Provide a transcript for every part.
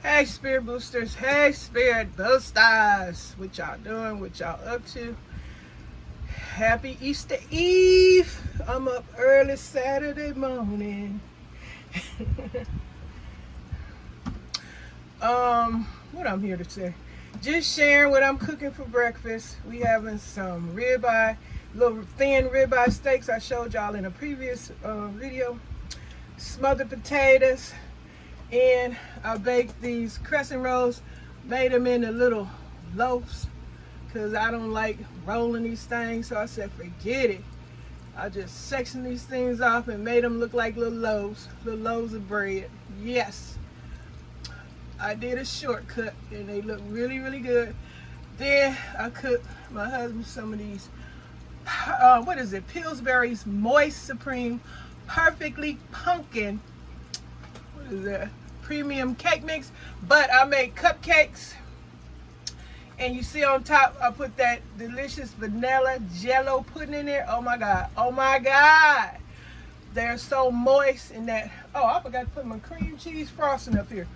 Hey Spirit Boosters, hey Spirit Boosters. What y'all doing? What y'all up to? Happy Easter Eve. I'm up early Saturday morning. What I'm here to say. Just sharing what I'm cooking for breakfast. We having some ribeye, little thin ribeye steaks I showed y'all in a previous video. Smothered potatoes. And I baked these crescent rolls, made them into little loaves because I don't like rolling these things. So I said, forget it. I just sectioned these things off and made them look like little loaves of bread. Yes, I did a shortcut and they look really, really good. Then I cooked my husband some of these, what is it? Pillsbury's Moist Supreme Perfectly Pumpkin. What is that? Premium cake mix. But I made cupcakes, and you see on top I put that delicious vanilla jello pudding in there. Oh my god, oh my god, they're so moist. In that, oh, I forgot to put my cream cheese frosting up here,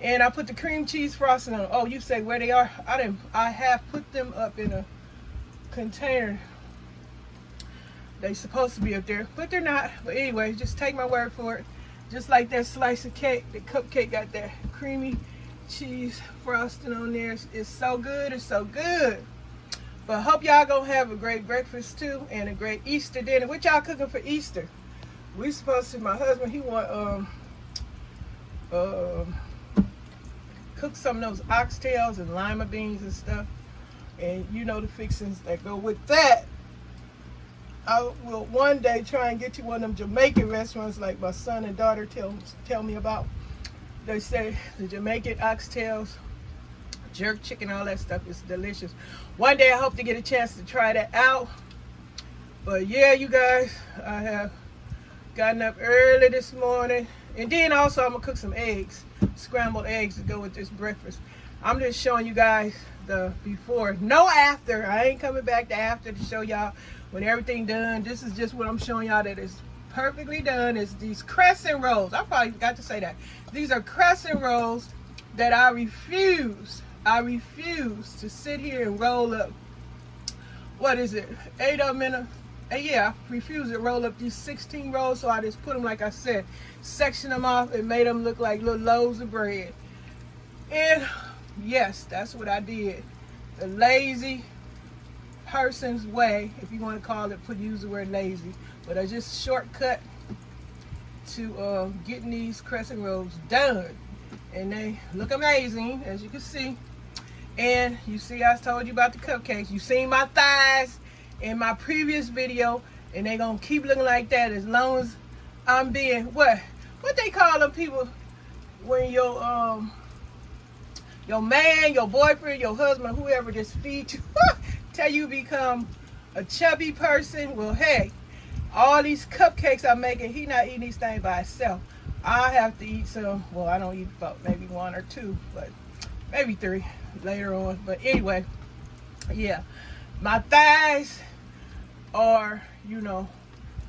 and I put the cream cheese frosting on. Oh, you say where they are? I have put them up in a container. They supposed to be up there, but they're not. But anyway, just take my word for it. Just like that slice of cake, the cupcake got that creamy cheese frosting on there. It's so good, it's so good. But hope y'all gonna have a great breakfast too, and a great Easter dinner. What y'all cooking for Easter? We supposed to, my husband, he want cook some of those oxtails and lima beans and stuff. And you know the fixings that go with that. I will one day try and get you one of them Jamaican restaurants like my son and daughter tell me about. They say the Jamaican oxtails, jerk chicken, all that stuff is delicious. One day I hope to get a chance to try that out. But yeah, you guys, I have gotten up early this morning. And then also I'm gonna cook some eggs, scrambled eggs to go with this breakfast. I'm just showing you guys the before, no after. I ain't coming back to after to show y'all when everything done. This is just what I'm showing y'all that is perfectly done. Is these crescent rolls. I probably forgot to say that. These are crescent rolls that I refuse to sit here and roll up. What is it? 8 of them in a, yeah, I refuse to roll up these 16 rolls. So I just put them, like I said, section them off and made them look like little loaves of bread. And yes, that's what I did. The lazy person's way, if you want to call it, use the word lazy, but I just shortcut to getting these crescent rolls done, and they look amazing, as you can see. And you see, I told you about the cupcakes. You seen my thighs in my previous video, and they gonna keep looking like that as long as I'm being what they call them people when your man, your boyfriend, your husband, whoever just feeds you till you become a chubby person. Well, hey, all these cupcakes I'm making, he not eating these things by himself. I have to eat some. Well, I don't eat about maybe 1 or 2, but maybe 3 later on. But anyway, yeah, my thighs are, you know,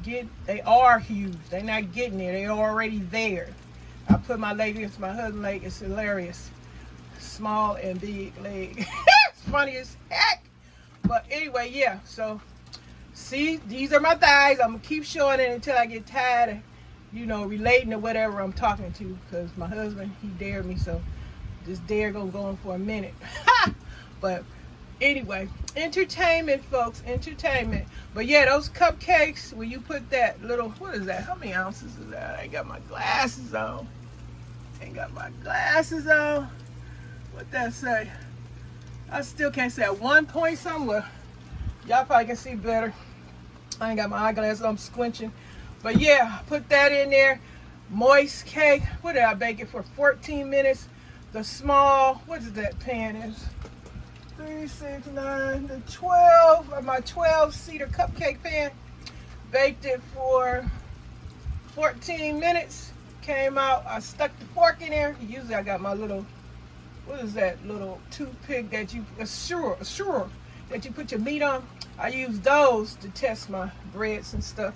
they are huge. They're not getting there. They're already there. I put my leg against my husband's leg. It's hilarious. Small and big leg. It's funny as heck. But anyway, yeah, so see, these are my thighs. I'm gonna keep showing it until I get tired of, you know, relating to whatever I'm talking to, because my husband, he dared me, so this dare gonna go on for a minute. But anyway, entertainment, folks, entertainment. But yeah, those cupcakes, when you put that little, what is that? How many ounces is that? I ain't got my glasses on. What that say? I still can't say at 1 point somewhere. Y'all probably can see better. I ain't got my eyeglasses, I'm squinching. But yeah, put that in there. Moist cake. What did I bake it for? 14 minutes. The small, what is that pan is? 3, 6, 9, the 12, my 12-seater cupcake pan. Baked it for 14 minutes. Came out, I stuck the fork in there. Usually I got my little, what is that little toothpick that you, a sure that you put your meat on. I use those to test my breads and stuff,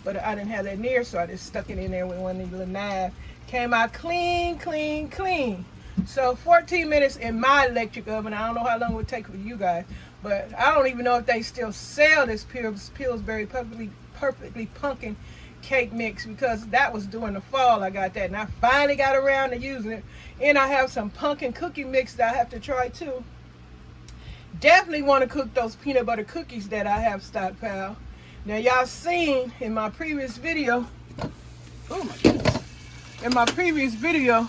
but I didn't have that near, so I just stuck it in there with one of these little knives. Came out clean, clean, clean. So 14 minutes in my electric oven. I don't know how long it would take for you guys, but I don't even know if they still sell this Pillsbury perfectly pumpkin cake mix, because that was during the fall I got that, and I finally got around to using it. And I have some pumpkin cookie mix that I have to try too. Definitely want to cook those peanut butter cookies that I have stockpiled. Now y'all seen in my previous video, oh my goodness, in my previous video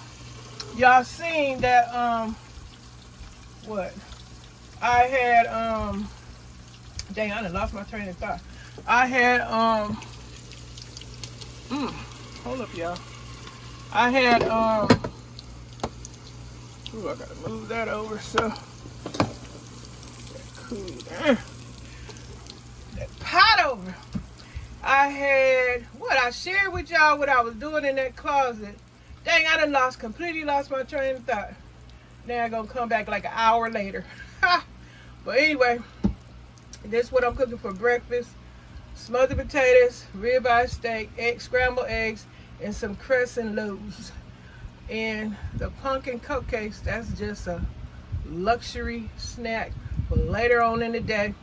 y'all seen that what I had dang, I done lost my train of thought. I had hold up y'all. I had ooh, I gotta move that over so cool down. That pot over. I had what I shared with y'all what I was doing in that closet. Dang, I done completely lost my train of thought. Now I'm gonna come back like an hour later. But anyway, this is what I'm cooking for breakfast. Smothered potatoes, ribeye steak, scrambled eggs, and some crescent loaves. And the pumpkin cupcakes, that's just a luxury snack for later on in the day.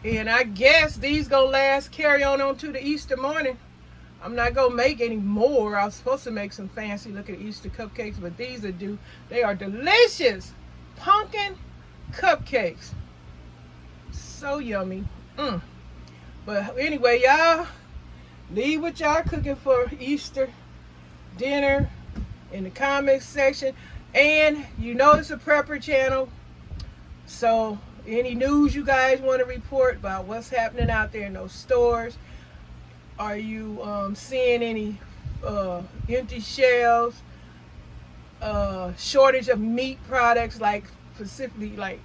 And I guess these gonna carry on to the Easter morning. I'm not gonna make any more. I was supposed to make some fancy looking Easter cupcakes, but these are due. They are delicious pumpkin cupcakes. So yummy. But anyway, y'all, leave what y'all cooking for Easter dinner in the comments section. And you know it's a prepper channel, so any news you guys want to report about what's happening out there in those stores. Are you seeing any empty shelves, shortage of meat products, like specifically like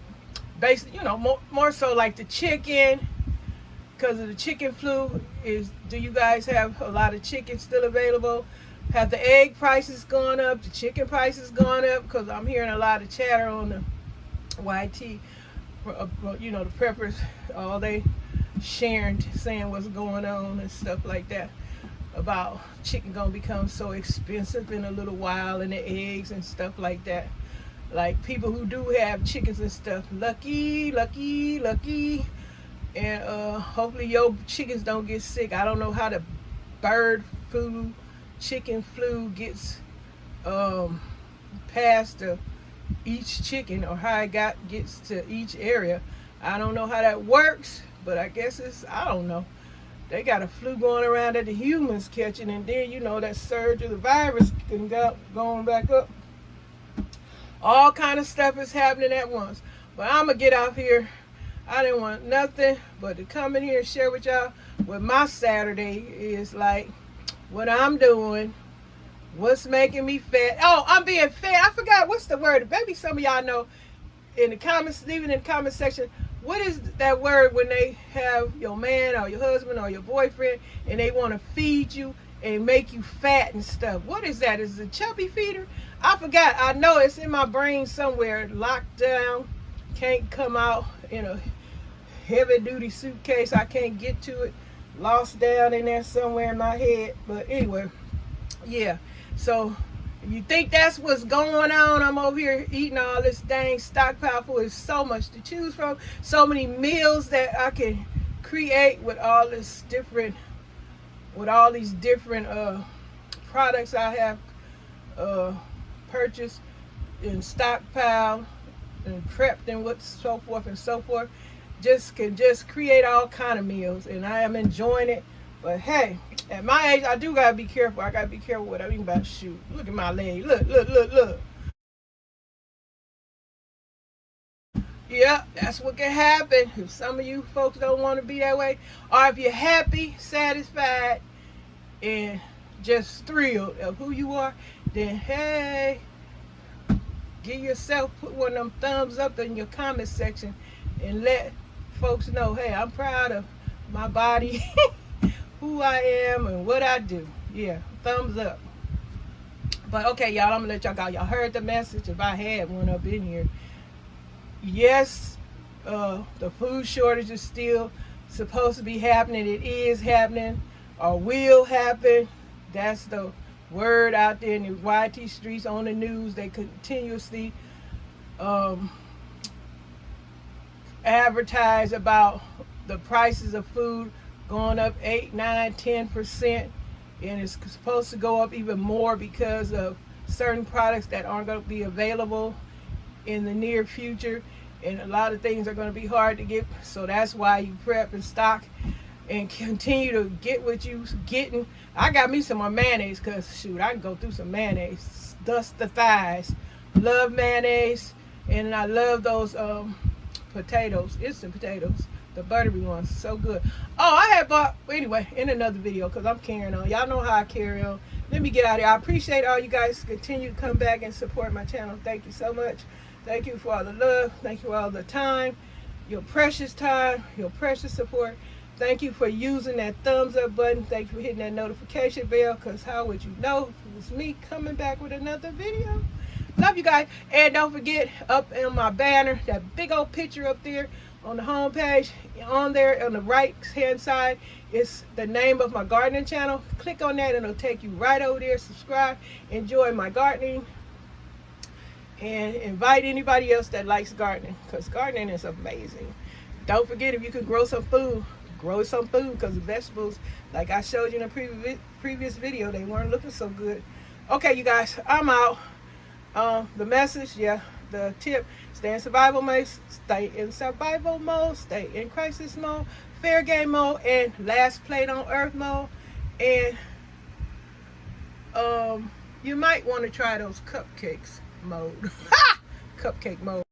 basically, you know, more so like the chicken, because of the chicken flu? Do you guys have a lot of chicken still available? Have the egg prices gone up? The chicken prices gone up? Because I'm hearing a lot of chatter on the YT, you know, the preppers, all they sharing, saying what's going on and stuff like that, about chicken gonna become so expensive in a little while, and the eggs and stuff like that. Like, people who do have chickens and stuff, lucky. And hopefully your chickens don't get sick. I don't know how the bird flu, chicken flu gets past each chicken, or how it gets to each area. I don't know how that works, but I guess I don't know. They got a flu going around that the humans catching, and then, you know, that surge of the virus can go going back up. All kind of stuff is happening at once. But I'm gonna get out here. I didn't want nothing but to come in here and share with y'all what my Saturday is like, what I'm doing, what's making me fat. Oh, I'm being fat. I forgot what's the word. Maybe some of y'all know. In the comments, leaving in the comment section, what is that word when they have your man or your husband or your boyfriend and they want to feed you and make you fat and stuff? What is that? Is it a chubby feeder? I forgot. I know it's in my brain somewhere, locked down, can't come out in a heavy duty suitcase. I can't get to it, lost down in there somewhere in my head. But anyway, yeah, so if you think that's what's going on, I'm over here eating all this dang stockpile food. There's so much to choose from, so many meals that I can create with all this different, with all these different products I have purchased in stockpile and prepped and what so forth and so forth. Can create all kind of meals, and I am enjoying it. But hey, at my age, I do gotta be careful. I gotta be careful what I'm about to shoot. Look at my leg. Look. Yeah, that's what can happen if some of you folks don't want to be that way, or if you're happy, satisfied, and just thrilled of who you are, then hey, give yourself, put one of them thumbs up in your comment section and let folks know, hey, I'm proud of my body, who I am, and what I do. Yeah, thumbs up. But okay, y'all, I'm gonna let y'all go. Y'all heard the message, if I had one up in here. Yes, the food shortage is still supposed to be happening. It is happening, or will happen. That's the word out there in the YT streets, on the news. They continuously advertise about the prices of food going up 8, 9, 10%, and it's supposed to go up even more because of certain products that aren't going to be available in the near future, and a lot of things are going to be hard to get. So that's why you prep and stock and continue to get what you getting. I got me some more mayonnaise, because shoot, I can go through some mayonnaise, dust the thighs. Love mayonnaise. And I love those potatoes, instant potatoes, the buttery ones, so good. Oh, I had bought, anyway, in another video, because I'm carrying on. Y'all know how I carry on. Let me get out of here. I appreciate all you guys continue to come back and support my channel. Thank you so much. Thank you for all the love. Thank you for all the time, your precious support. Thank you for using that thumbs up button. Thank you for hitting that notification bell, because how would you know if it was me coming back with another video? Love you guys. And don't forget, up in my banner, that big old picture up there on the home page, on there on the right hand side is the name of my gardening channel. Click on that and it'll take you right over there. Subscribe, enjoy my gardening, and invite anybody else that likes gardening, because gardening is amazing. Don't forget, if you can grow some food, grow some food, because the vegetables, like I showed you in a previous video, they weren't looking so good. Okay, you guys, I'm out. The message, yeah, the tip: stay in survival mode, stay in crisis mode, fair game mode, and last plate on earth mode. And you might want to try those cupcakes mode. Cupcake mode.